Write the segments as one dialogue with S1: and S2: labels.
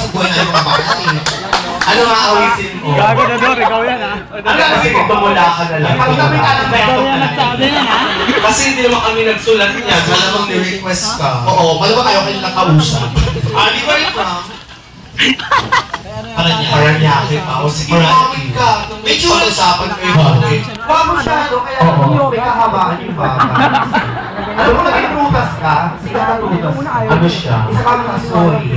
S1: buhay na yung mga bakla eh.
S2: Ano nga awitin mo?
S3: Gago na doon, ikaw yan ha.
S2: Ano kasi tumula ka na lang?
S1: Pag kami ka ng
S3: Ikaw yan nagsabi yan ha.
S2: Kasi hindi naman kami nagsulat niya.
S1: Malamang ni-request ka.
S2: Oo, malamang kayo kayo nakausap.
S1: Di ba rin from?
S2: Paranaque pa. O sige,
S1: Maraming ka. May usapan kayo.
S4: Huwag masyado, kaya may kahabaan yung bata. Alam mo, naging prutas ka? Sikat na prutas.
S2: Ano siya?
S4: Isa ka ng story.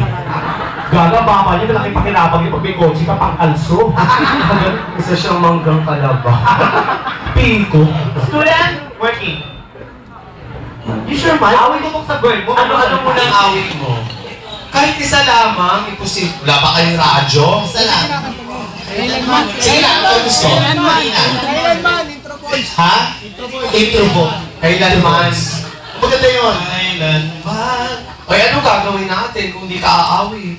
S2: Gaga, mama niya, malaki pakinabang yung pag may kotse ka pang kalso. Isa siyang manggang kalaba. Pinko.
S4: Student, working.
S2: You sure, man?
S4: Awin mo sa bird mo.
S2: Ano mo nang awit mo? Kahit isa lamang, imposible. Wala ba kayong radyo?
S1: Isa lang.
S2: Sige lang, ito gusto.
S3: Kailanman, intro voice.
S2: Ha? Intro po. Kailanman. Maganda yun.
S1: Kailanman.
S2: Ay, ano gagawin natin kung di ka aawit?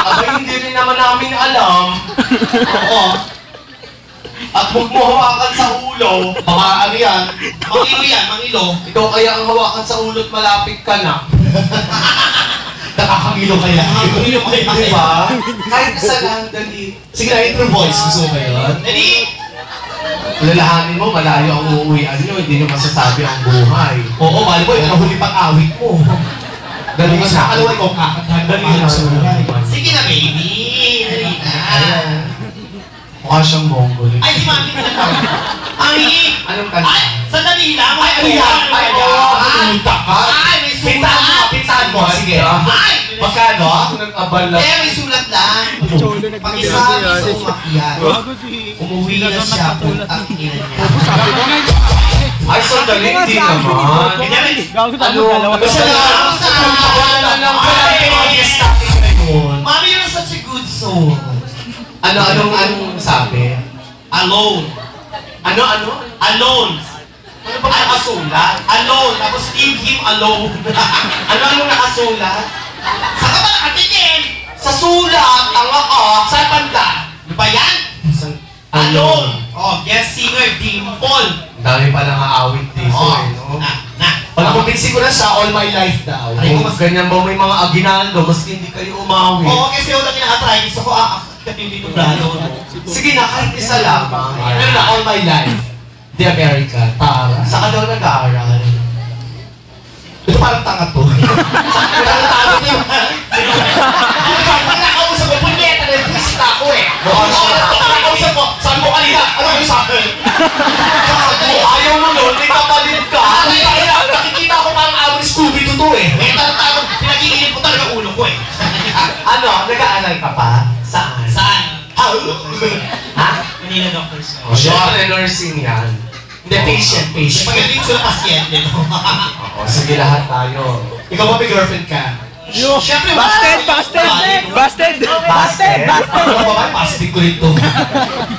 S2: Abay, hindi rin naman namin alam. Oo. At huwag mo hawakan sa ulo. Mga ano yan?
S1: Mangilo yan, mangilo.
S2: Ikaw kaya ang hawakan sa ulo at malapit ka na. Nakakangilo kaya.
S1: Mangilo kayo.
S2: Diba? Kahit isa lang, dali. Sige na, intro voice. Gusto mo ba yun?
S1: Dali!
S2: Lalahanin mo, malayo ang uuwian nyo, hindi nyo masasabi ang buhay. Oo, mali mo, yung nahuli pang awit mo. Dali mo sa akin. Ikaw kakatahan. Dali mo sa buhay.
S1: Sige na, baby. Dali na.
S2: Mukha siyang mongol.
S1: Ay, si Mami na lang. Ay!
S2: Anong kanta?
S1: Ay! Sandali lang!
S2: Ay, ano yan? Ay, kumita ka?
S1: Ay, may sulat!
S2: Pintahan mo, sige.
S1: Ay!
S2: Magkano? Nag-abal lang.
S1: Eh, may sulat lang. Pag-isabi sa umakyat. Umuwi na siya kung ang ina niya.
S2: Ay, sandali, hindi naman.
S3: Gago na
S2: Ano?
S3: dalawa.
S2: Kasi wala lang
S1: Mami, you're such a good soul.
S2: Anong sabi?
S1: Alone.
S2: Ano?
S1: Alone.
S2: Ano ba nakasulat?
S1: Alone. Tapos leave him alone.
S2: Anong nakasulat?
S1: Saan ka ba nakatingin?
S2: Sa sulat, ang ako.
S1: Saan banda? Ano ba yan? Alone. Oh, guest singer, Dimple.
S2: Ang dami pa lang aawit dito eh, no?
S1: Na.
S2: Pag kumbinsi ko na siya, all my life daw.
S1: Ay,
S2: Kung mas ganyan ba may mga aginaldo, maski hindi kayo umawit.
S1: Oo, kasi ako lang kinakatry. Gusto ko aakit dito brado.
S2: Sige na, kahit isa lamang. Ano na, all my life. The America, Tara. Saka daw nag-aaral. Ito parang tanga to. Parang tanga to yung...
S1: Nakakausap ko, punyeta na yung visit ako eh.
S2: Nakakausap mo, saan mo kanina? Ano yung sa akin? Ayaw mo nun, may kapalit ka. Nakikita ko parang awal Scooby-Doo to eh.
S1: May talagang pinag-iinip ko talaga ulo ko eh.
S2: Ano, nag-aaral ka pa? Saan?
S1: Saan?
S2: Ha?
S1: Manila Doctors.
S2: Oh, syempre, nursing yan. Hindi, patient.
S1: Pagdating ko na pasyente mo.
S2: Oo, sige lahat tayo. Ikaw ba may girlfriend ka?
S1: Siyempre,
S3: Busted!
S2: Ano ba ba? Positive ko rito.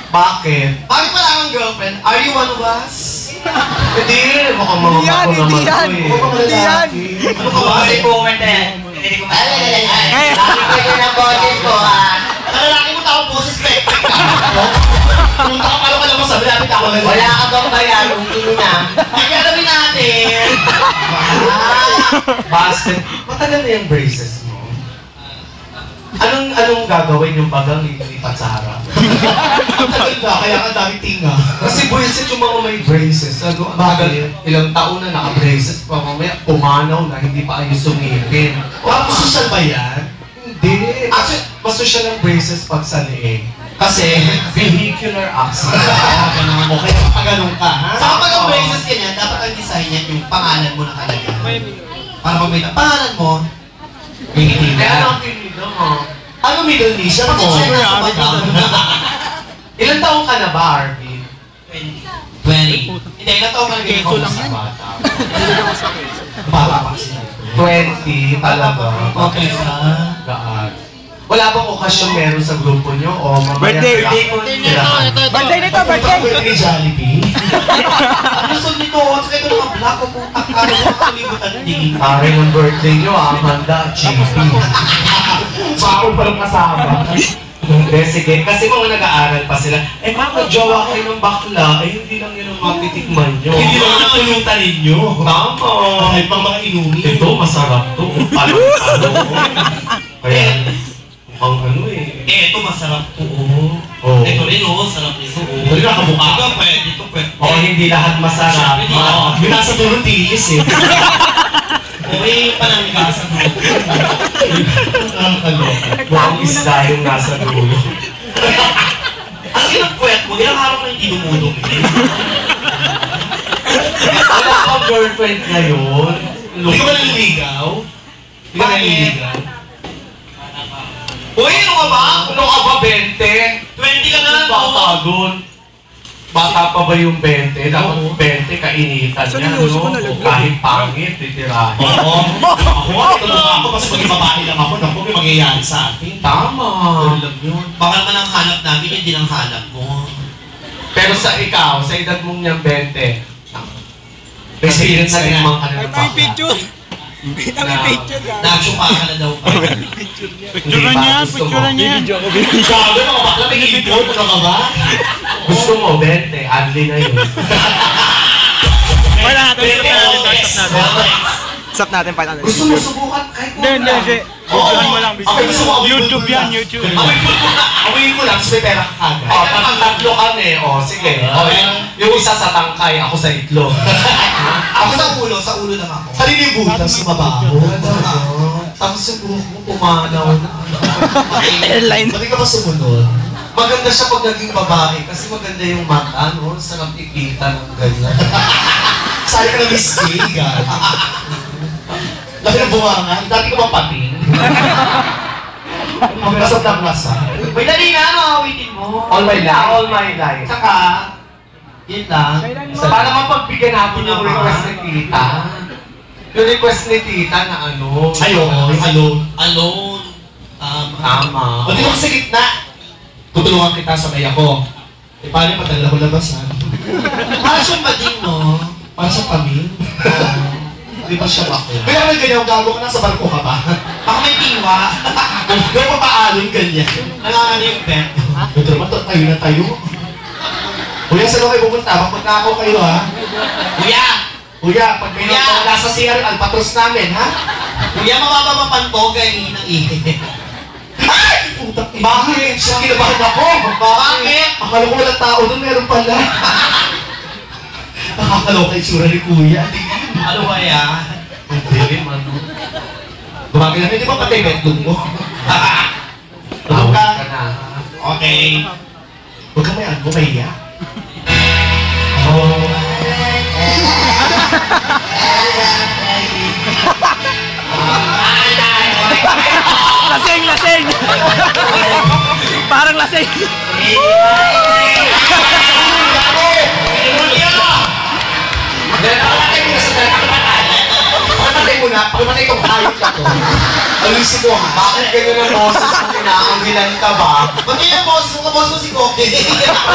S2: Bakit?
S1: Bakit wala kang girlfriend? Are you one of us?
S2: Hindi, mukhang mga ako naman ko eh.
S3: Hindi yan.
S1: Ano ka ba? Kasi comment eh. Hindi ko
S3: Eh.
S1: Laki ko na boses ko ha. Kalalaki mo tao boses pe. Kung nakapalo ka lang mo sabi namin ako. Wala ka bang bayan? Ungkino na. Ay, alamin natin.
S2: Busted. Matagal na yung braces mo. Anong gagawin yung bagang lilipat sa harap?
S1: Matagal na, kaya ka dami tinga.
S2: Kasi buwisit yung mga may braces. Ano, bakit? Ilang taon na naka-braces pa mamaya pumanaw na hindi pa ayos sumipin.
S1: Tapos social ba yan?
S2: Hindi. Kasi mas social ang braces pag sa leeg.
S1: Kasi,
S2: Vehicular accident.
S1: okay, pag ganun ka, ha? Sa kapag ang braces ka niyan, dapat ang design niya yung pangalan mo nakalagay. Para pag may pangalan mo, may hindi
S2: Kaya
S1: na.
S2: ang pinito mo. Ano middle knee siya mo?
S1: Pag-check na sa bata.
S2: Ilang taong ka na ba, Arvin?
S1: 20. Hindi, ilang taon ka naging ako sa bata. Bata pa siya.
S2: 20 talaga.
S1: Okay na.
S2: Gaan. Wala bang okasyon meron sa grupo nyo? O mamaya...
S3: Birthday nito.
S1: Birthday Jollibee. Ano saan nito? Tsaka ito mga black o putak ka. Ano mga kalimutan din?
S2: Pare ng birthday nyo, Amanda, GP. Bako pa lang kasama. Hindi, sige. Kasi mga nag-aaral pa sila. Eh, jowa kayo ng bakla. Eh, hindi lang yun ang matitikman nyo.
S1: Hindi lang ang pulutan ninyo.
S2: Tama.
S1: Kahit pang mga inumi.
S2: Ito, masarap to. Palo-palo. Kaya, ang ano eh.
S1: Ito masarap to.
S2: Oo.
S1: Ito rin, sarap nito.
S2: Ito rin nakamukha.
S1: Ito, pwede ito, pwede.
S2: Oo, hindi lahat masarap.
S1: Hindi lahat.
S2: Yung nasa dulo tiis eh.
S1: Okay, pananggasan mo.
S2: Mukhang isda yung nasa dulo.
S1: Ang ilang puwet mo, ilang araw na hindi dumudong.
S2: Wala akong girlfriend ngayon.
S1: Hindi ka ba naliligaw? Hindi ka naliligaw? Uy, ano ka ba?
S2: Ano ka ba, 20?
S1: 20 ka na lang.
S2: Bata doon. Bata pa ba yung 20? Dapat 20, kainitan niya, no? Kahit pangit, titirahin.
S1: Oo. Ako nga, tutulungan ako, mas maging babae lang ako. Naku, may mangyayari sa atin.
S2: Tama.
S1: Yun lang yun. Baka naman ang hanap namin, hindi lang hanap mo.
S2: Pero sa ikaw, sa edad mong niyang 20, experience na din mga kanila
S3: Ito yung picture. Ito yung picture.
S1: Nagsuka ka na daw pa.
S3: Picturean niya, picturean niya.
S1: Gago, mga bakla, may keyboard. Ano ka ba?
S2: Gusto mo, 20, Adli na yun.
S3: Wala natin, stop natin.
S1: Stop natin.
S3: Stop natin, 500.
S2: Gusto mo subukan kahit mo
S3: Hindi, hindi. Videoan mo lang,
S1: Okay, gusto mo,
S3: YouTube yan, YouTube.
S1: Awiin ko lang, so may pera ka agad.
S2: O, tatlo kami. O, sige. O, yung isa sa tangkay, ako sa itlog.
S1: Ako sa ulo lang ako. Kanina yung butas, sumabaho.
S2: Tapos yung buhok mo pumanaw na.
S3: Airline.
S1: Pati ka ba sumunod?
S2: Maganda siya pag naging babae kasi maganda yung mata, no? Sarap ikita ng ganyan.
S1: Sali ka na Miss Gay, God. Laki ng buwangan. Dati ko mapating. Masap lang nasa.
S2: May dali na, ano, awitin mo.
S1: All my life.
S2: All my life.
S1: Saka, yun lang.
S2: Para mapagbigyan natin yung request ni tita. Yung request ni tita na ano.
S1: Ayun, yung alone. Alone.
S2: Tama.
S1: O dito ka sa gitna. Tutulungan kita sa may ako. Eh, paano yung padala ko labasan? Para siyang bading, no? Para sa pamin. Di ba siya bakla? Kaya may ganyan, gago ka na sa barko ka ba? Baka may tiwa. Kaya papaalon ganyan. Nangangan yung bet. Ito naman to, tayo na tayo. Kuya, saan kayo pupunta? Magpunta ako kayo, ha? Kuya! Kuya, pag may nasa CR, alpatros namin, ha? Kuya, mapapapan po kayo ng ihit. Ay! Putang ina. Bakit? Kinabahan ako. Bakit? Akala ko walang tao doon, meron pala. Nakakaloka yung sura ni Kuya. Ano ba yan?
S2: Ang dilim, ano.
S1: Gumagin namin, di ba pati bedroom mo? Tulog ka.
S2: na.
S1: Okay. Huwag ka may ano, mahiya. Oh.
S3: Lasing, lasing. Parang lasing.
S1: Pakimatay kong hayop na to. Alisin mo ha.
S2: Bakit ganyan ang boses mo? Inaanggilan ka ba?
S1: Ba't yung boss mo? Kaboss mo si Koke. Ay,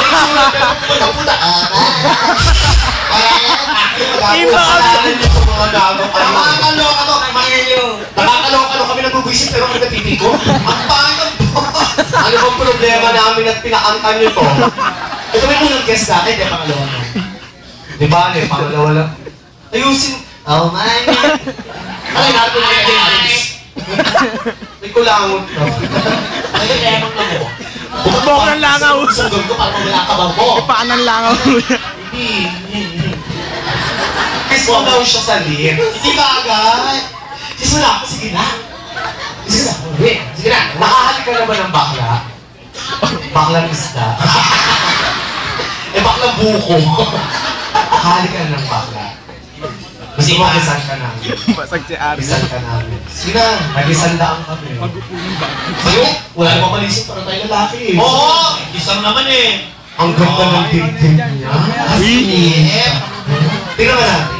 S1: sura pero pumunta-punta ka.
S2: Kasalanan niyo sa mga gago.
S1: Nakakaloka to. Nakakaloka kami nagbubuisit pero kami natitigo. Ang pangit ang boss.
S2: Ano bang problema namin at pinaangkan niyo to?
S1: Ito may unang guest natin, di pangalawa mo.
S2: Di ba, pangalawa lang.
S1: Ayusin. Oh my God. Ay, natin yung English.
S2: May kulangot ka.
S1: Ay, lemon na mo.
S3: Bukbok ng langaw.
S1: Sundol ko para mamala ka bang mo.
S3: Paan ng langaw.
S1: Hindi.
S2: Kiss mo daw siya sa lips.
S1: Hindi ka agad. Kiss mo na ako. Sige na. Sige na. Sige na.
S2: Nakahalik ka na ba ng bakla? Baklang isda.
S1: Eh, baklang buko.
S2: Nakahalik ka na ng bakla. Gusto mo kisan ka namin.
S3: Basag si Ari.
S2: Kisan ka namin.
S1: Sige na.
S2: Nag-isandaan kami.
S1: Sige. Wala namang malisip para tayo lalaki. Oo. Isang naman eh.
S2: Ang ganda ng dibdib niya.
S1: Asinip. Tingnan mo natin.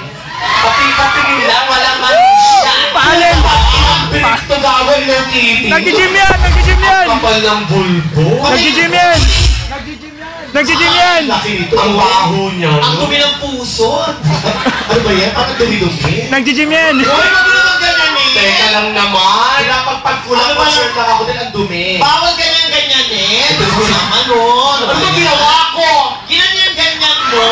S2: Pati-patingin lang, walang manisya.
S3: Paalin!
S2: Ito gawin ng titi.
S3: Nag-gym yan! Nag-gym yan!
S2: Kapal ng bulbo.
S3: Nag-gym yan! Nag-gym yan!
S1: Laki nito.
S2: Ang baho niya.
S1: Ang dumi ng puso. Ano ba yan? Parang dumi-dumi.
S3: Nag-gym yan!
S1: Uy, wag mo naman ganyan eh.
S2: Teka lang naman.
S1: Pinapagpagkulang
S2: Ano
S1: ko
S2: ba
S1: shirt lang ako din ang dumi. Bawal ganyan-ganyan eh.
S2: ko naman nun. Ano ba ginawa ko? Ginanyan-ganyan mo.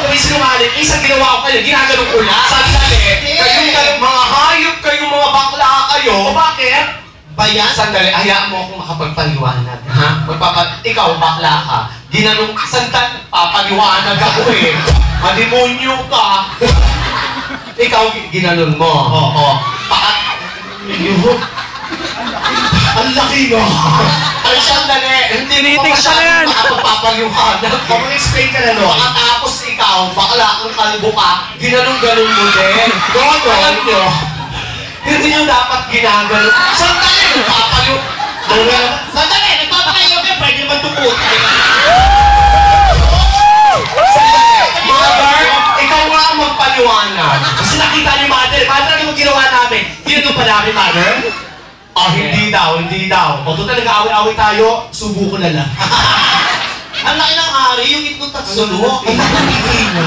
S2: Kami sinungaling. Isang ginawa ko kayo, ginaganon ko lang. Sandali. Kayong mga hayop, kayong mga bakla kayo. O bakit? Bayan? Sandali, hayaan mo akong makapagpaliwanag. Ha? Ikaw, bakla ka. Ginanong sandali, papaliwanag ako eh. Mademonyo ka. Ikaw, ginanon mo. Oo.
S1: Ang laki no?
S2: Ay, sandali.
S3: Tinitig siya na yan.
S2: Makapapaliwanag.
S1: Explain ka na no?
S2: Makatapos ikaw, bakla kang kalbo ka, ginanong-ganon mo din. Alam nyo, hindi nyo dapat ginaganon. Sandali, nagpapaliwanag. Sandali, nagpapaliwanag ka, pwede naman tukot. Mother, ikaw nga ang magpaliwanag. Kasi nakita ni Mother. Mother, ano mo ginawa namin? Ginanong pa namin, Mother? Oh, hindi daw, hindi daw. O, total, nag-away-away tayo, subo ko na lang. Ang laki ng ari, yung itlog tatsulok.
S1: Ang laki na.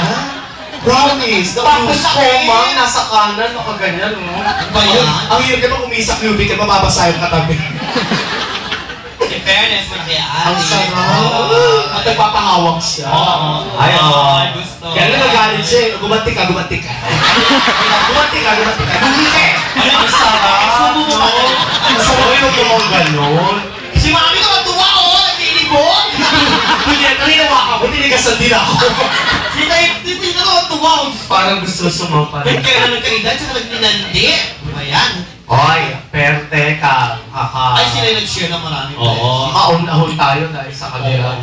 S1: Promise.
S2: Tapos ako, mang, nasa kanan, nakaganyan, no?
S1: Ba yun? Ang hirap ka pa umisak Yubi ka, mababasa yung katabi.
S2: In fairness, malaki ari.
S1: Ang sarap. At nagpapahawak siya.
S2: Ay, gusto.
S1: Kaya nga nagalit siya eh. Gumanti ka, gumanti ka. Gumanti ka, gumanti ka. Hindi ka eh.
S2: Ang sarap. Subo mo ba?
S1: Ang sarap yung tumang ganon.
S2: Si Mami ka matuwa, oh! Nag-iinibon!
S1: Hindi, kanina ako, tinigasan din ako.
S2: Hindi ka matuwa, oh! Parang gusto sumampa rin. Kaya na nagkaedad, saka nagninandi. Ayan. Hoy, perte ka. Ay, sila nag-share ng marami. Oo. Kaon-ahon tayo dahil sa kanila.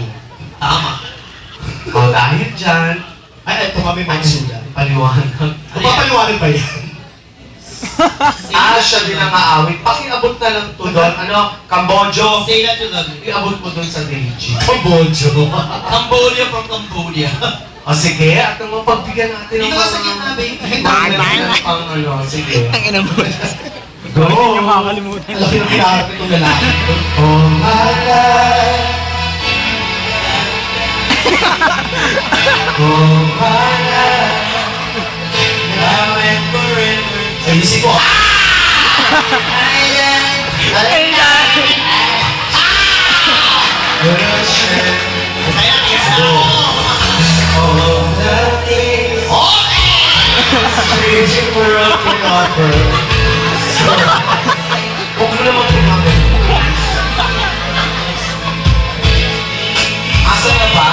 S2: Tama. O, dahil dyan,
S1: Ay, ito kami magsula.
S2: paliwanag.
S1: Papaliwanag ba yan?
S2: Siya din ang aawit. Pakiabot na lang to doon. Ano? Cambodia. Say that to them. Iabot mo doon sa Deji.
S1: Cambodia.
S2: Cambodia from Cambodia. O sige, at nang mapagbigyan natin
S4: Dito ka sa gitna, babe.
S2: Ang ano, sige.
S3: Ang ina mo.
S2: Go!
S3: Hindi nyo makakalimutan.
S1: Ang laki ng pinaharap itong lalaki.
S2: Oh my life. Oh my life. Now and forever.
S1: Ayusin ko.
S2: Kaya isa all the things changing world can offer. So, huwag mo naman pinagin. Asa na ba?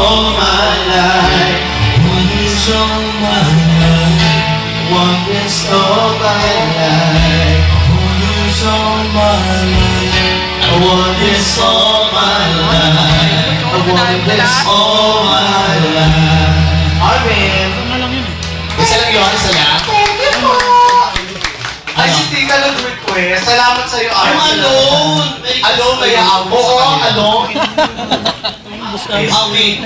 S1: all my life. Want this all my life. Want this all my life. Want this all my life. I want this all my life. I want this all my life.
S2: Arvin. Isa lang yun, isa lang.
S4: Thank you po! Ay, si Tika nag-request. Salamat sa'yo, Arvin.
S1: Yung alone.
S2: Alone kaya ako.
S1: Oo, alone.
S2: Alvin.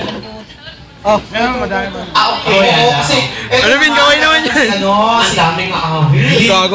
S3: Oh, meron madami man.
S2: Okay. Oo, kasi...
S3: Alvin, gawin naman yan.
S2: Ano, si daming aawit.
S3: Gago.